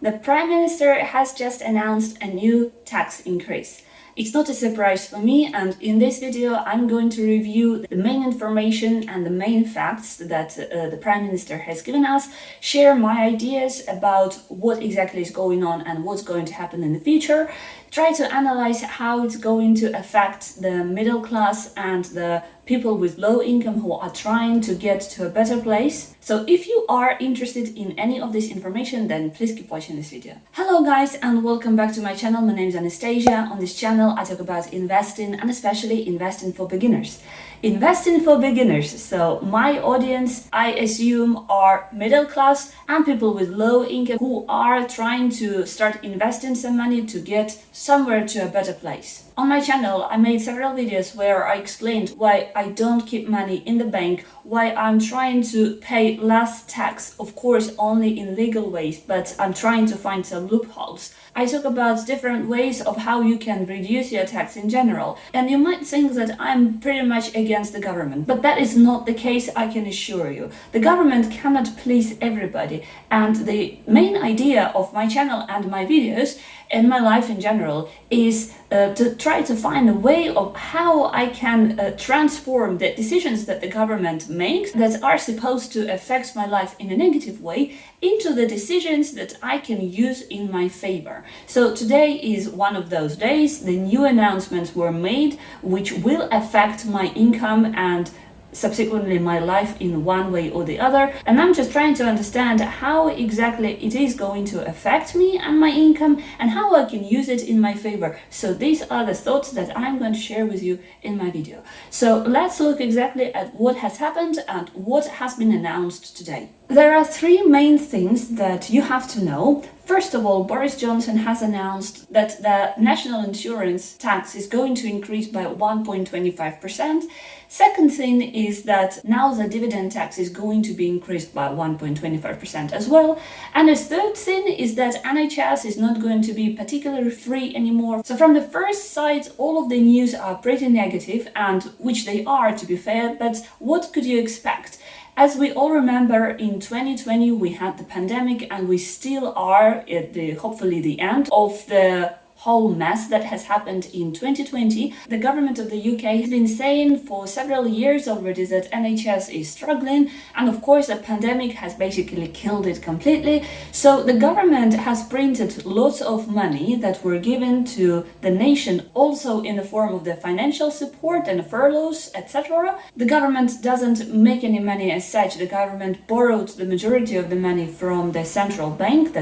The Prime Minister has just announced a new tax increase. It's not a surprise for me, and in this video I'm going to review the main information and the main facts that the Prime Minister has given us, share my ideas about what exactly is going on and what's going to happen in the future, try to analyze how it's going to affect the middle class and the people with low income who are trying to get to a better place. So if you are interested in any of this information, then please keep watching this video. Hello guys, and welcome back to my channel. My name is Anastasia. On this channel I talk about investing, and especially investing for beginners. Investing for beginners, so my audience, I assume, are middle class and people with low income who are trying to start investing some money to get somewhere to a better place. On my channel, I made several videos where I explained why I don't keep money in the bank, why I'm trying to pay less tax, of course only in legal ways, but I'm trying to find some loopholes. I talk about different ways of how you can reduce your tax in general, and you might think that I'm pretty much against the government, but that is not the case, I can assure you. The government cannot please everybody, and the main idea of my channel and my videos and my life in general is to try to find a way of how I can transform the decisions that the government makes that are supposed to affect my life in a negative way into the decisions that I can use in my favor. So today is one of those days. The new announcements were made which will affect my income and subsequently my life in one way or the other, and I'm just trying to understand how exactly it is going to affect me and my income and how I can use it in my favor. So these are the thoughts that I'm going to share with you in my video. So let's look exactly at what has happened and what has been announced today. There are three main things that you have to know. First of all, Boris Johnson has announced that the national insurance tax is going to increase by 1.25%. Second thing is that now the dividend tax is going to be increased by 1.25% as well. And the third thing is that NHS is not going to be particularly free anymore. So from the first sight, all of the news are pretty negative, and which they are, to be fair, but what could you expect? As we all remember, in 2020 we had the pandemic, and we still are at hopefully the end of the whole mess that has happened in 2020. The government of the UK has been saying for several years already that NHS is struggling, and of course the pandemic has basically killed it completely. So the government has printed lots of money that were given to the nation, also in the form of the financial support and furloughs, etc. The government doesn't make any money as such. The government borrowed the majority of the money from the central bank,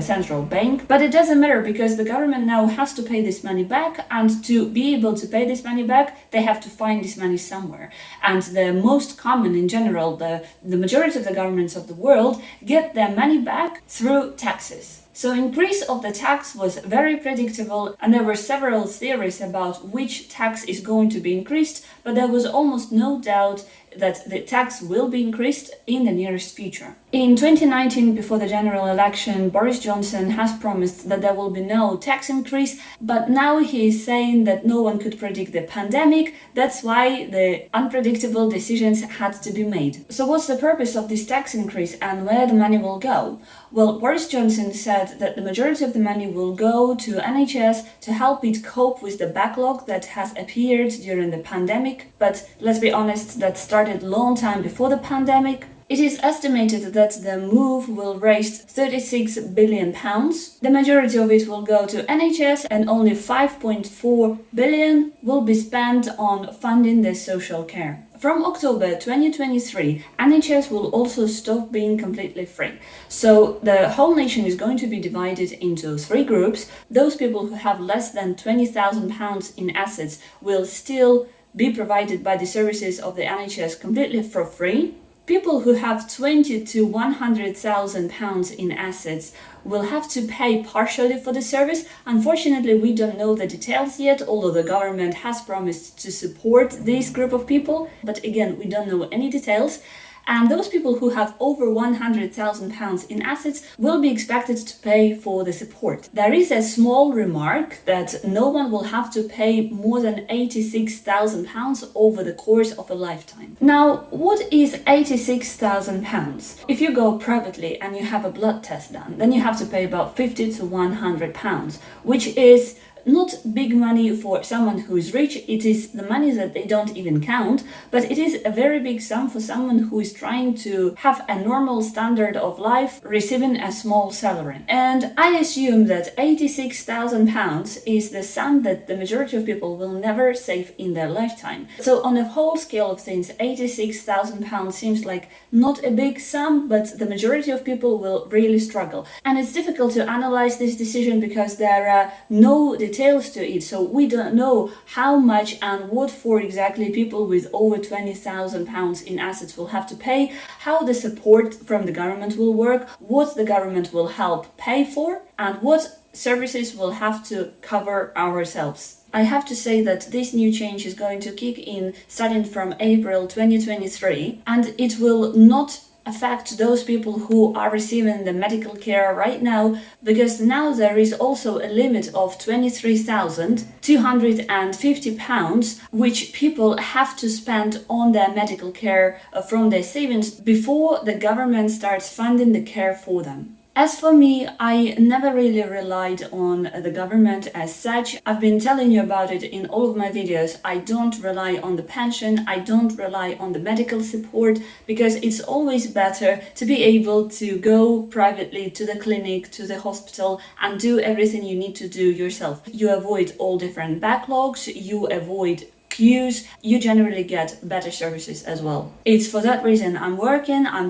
but it doesn't matter because the government now has to pay this money back, and to be able to pay this money back they have to find this money somewhere. And the most common in general, the majority of the governments of the world get their money back through taxes. So increase of the tax was very predictable, and there were several theories about which tax is going to be increased, but there was almost no doubt that the tax will be increased in the nearest future. In 2019, before the general election, Boris Johnson has promised that there will be no tax increase, but now he is saying that no one could predict the pandemic. That's why the unpredictable decisions had to be made. So what's the purpose of this tax increase and where the money will go? Well, Boris Johnson said that the majority of the money will go to NHS to help it cope with the backlog that has appeared during the pandemic. But let's be honest, that started a long time before the pandemic. It is estimated that the move will raise £36 billion. The majority of it will go to NHS, and only £5.4 billion will be spent on funding the social care. From October 2023, NHS will also stop being completely free. So the whole nation is going to be divided into three groups. Those people who have less than £20,000 in assets will still be provided by the services of the NHS completely for free. People who have 20 to 100,000 pounds in assets will have to pay partially for the service. Unfortunately, we don't know the details yet, although the government has promised to support this group of people. But again, we don't know any details. And those people who have over £100,000 in assets will be expected to pay for the support. There is a small remark that no one will have to pay more than £86,000 over the course of a lifetime. Now, what is £86,000? If you go privately and you have a blood test done, then you have to pay about £50 to £100, which is not big money for someone who is rich. It is the money that they don't even count, but it is a very big sum for someone who is trying to have a normal standard of life, receiving a small salary. And I assume that £86,000 is the sum that the majority of people will never save in their lifetime. So on a whole scale of things, £86,000 seems like not a big sum, but the majority of people will really struggle. And it's difficult to analyze this decision because there are no details to it, so we don't know how much and what for exactly people with over £20,000 in assets will have to pay, how the support from the government will work, what the government will help pay for, and what services we'll have to cover ourselves. I have to say that this new change is going to kick in starting from April 2023, and it will not affect those people who are receiving the medical care right now, because now there is also a limit of £23,250 which people have to spend on their medical care from their savings before the government starts funding the care for them. As for me, I never really relied on the government as such. I've been telling you about it in all of my videos. I don't rely on the pension, I don't rely on the medical support, because it's always better to be able to go privately to the clinic, to the hospital, and do everything you need to do yourself. You avoid all different backlogs, you avoid queues, you generally get better services as well. It's for that reason I'm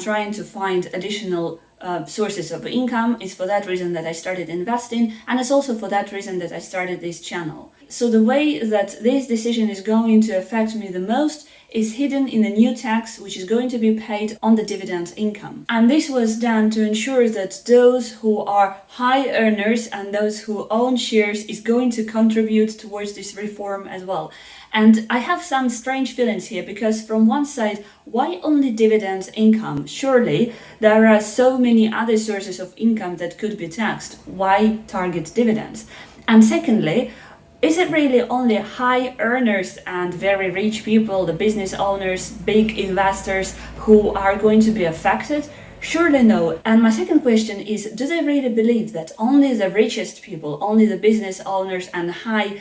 trying to find additional sources of income. It's for that reason that I started investing, and it's also for that reason that I started this channel. So the way that this decision is going to affect me the most is hidden in the new tax which is going to be paid on the dividend income. And this was done to ensure that those who are high earners and those who own shares is going to contribute towards this reform as well. And I have some strange feelings here, because from one side, why only dividend income? Surely there are so many other sources of income that could be taxed. Why target dividends? And secondly, is it really only high earners and very rich people, the business owners, big investors, who are going to be affected? Surely no. And my second question is, do they really believe that only the richest people, only the business owners and high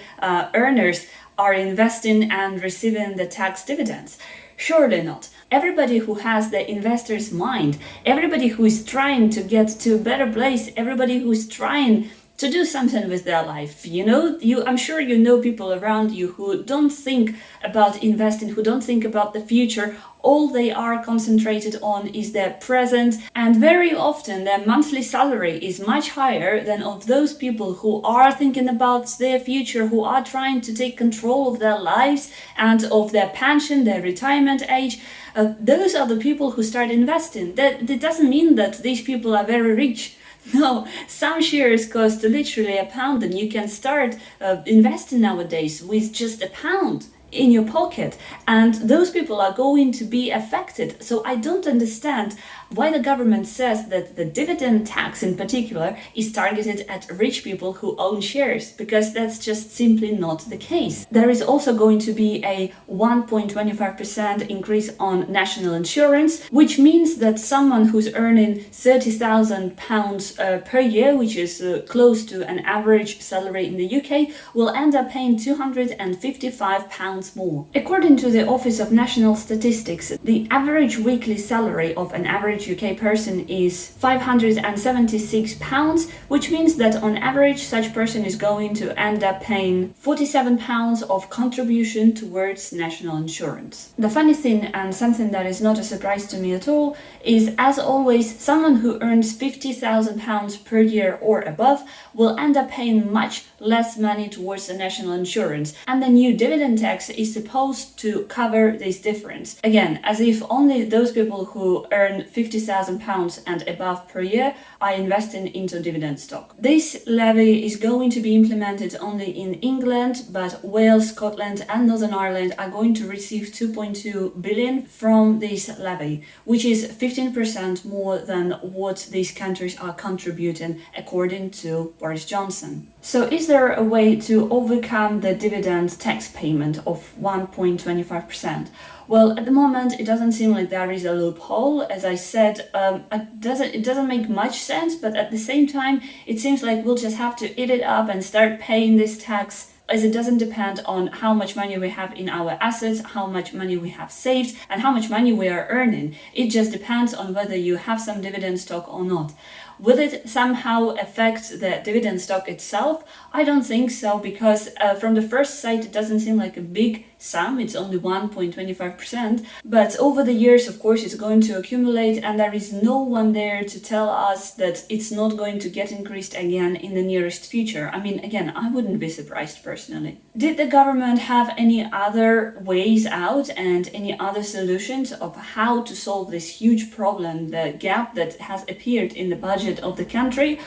earners are investing and receiving the tax dividends? Surely not. Everybody who has the investor's mind, everybody who is trying to get to a better place, everybody who is trying to do something with their life. I'm sure you know people around you who don't think about investing, who don't think about the future. All they are concentrated on is their present, and very often their monthly salary is much higher than of those people who are thinking about their future, who are trying to take control of their lives and of their pension, their retirement age. Those are the people who start investing. That doesn't mean that these people are very rich. No, some shares cost literally £1, and you can start investing nowadays with just £1 in your pocket, and those people are going to be affected. So I don't understand why the government says that the dividend tax in particular is targeted at rich people who own shares, because that's just simply not the case. There is also going to be a 1.25% increase on national insurance, which means that someone who's earning £30,000 per year, which is close to an average salary in the UK, will end up paying £255 more. According to the Office of National Statistics, the average weekly salary of an average UK person is £576, which means that on average such person is going to end up paying £47 of contribution towards national insurance. The funny thing, and something that is not a surprise to me at all, is, as always, someone who earns £50,000 per year or above will end up paying much less money towards the national insurance, and the new dividend tax is supposed to cover this difference. Again, as if only those people who earn £50,000 and above per year are investing into dividend stock. This levy is going to be implemented only in England, but Wales, Scotland and Northern Ireland are going to receive 2.2 billion from this levy, which is 15% more than what these countries are contributing according to Boris Johnson. So is there a way to overcome the dividend tax payment of 1.25%? Well, at the moment, it doesn't seem like there is a loophole. As I said, it doesn't make much sense, but at the same time, it seems like we'll just have to eat it up and start paying this tax, as it doesn't depend on how much money we have in our assets, how much money we have saved, and how much money we are earning. It just depends on whether you have some dividend stock or not. Will it somehow affect the dividend stock itself? I don't think so, because from the first sight, it doesn't seem like a big sum. It's only 1.25%. But over the years, of course, it's going to accumulate, and there is no one there to tell us that it's not going to get increased again in the nearest future. I mean, again, I wouldn't be surprised personally. Did the government have any other ways out and any other solutions of how to solve this huge problem, the gap that has appeared in the budget of the country?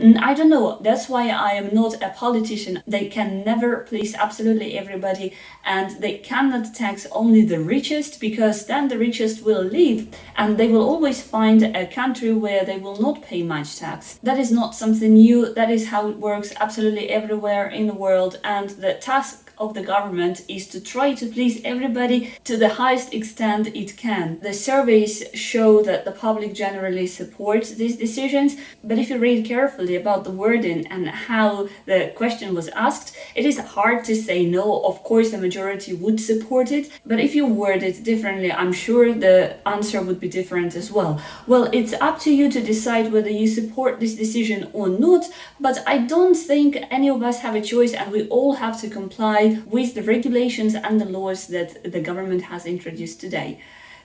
I don't know. That's why I am not a politician. They can never please absolutely everybody, and they cannot tax only the richest, because then the richest will leave and they will always find a country where they will not pay much tax. That is not something new. That is how it works absolutely everywhere in the world, and the task of the government is to try to please everybody to the highest extent it can. The surveys show that the public generally supports these decisions, but if you read carefully about the wording and how the question was asked, it is hard to say no. Of course, the majority would support it, but if you word it differently, I'm sure the answer would be different as well. Well, it's up to you to decide whether you support this decision or not, but I don't think any of us have a choice, and we all have to comply with the regulations and the laws that the government has introduced today.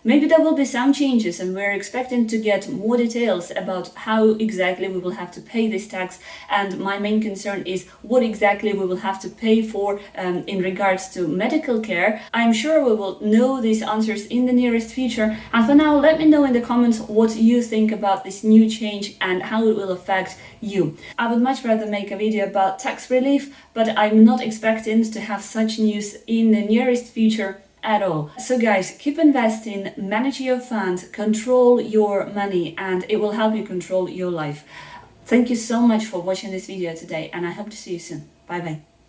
Maybe there will be some changes, and we're expecting to get more details about how exactly we will have to pay this tax. And my main concern is what exactly we will have to pay for in regards to medical care. I'm sure we will know these answers in the nearest future. And for now, let me know in the comments what you think about this new change and how it will affect you. I would much rather make a video about tax relief, but I'm not expecting to have such news in the nearest future at all. So guys, keep investing, manage your funds, control your money, and it will help you control your life. Thank you so much for watching this video today, and I hope to see you soon. Bye bye.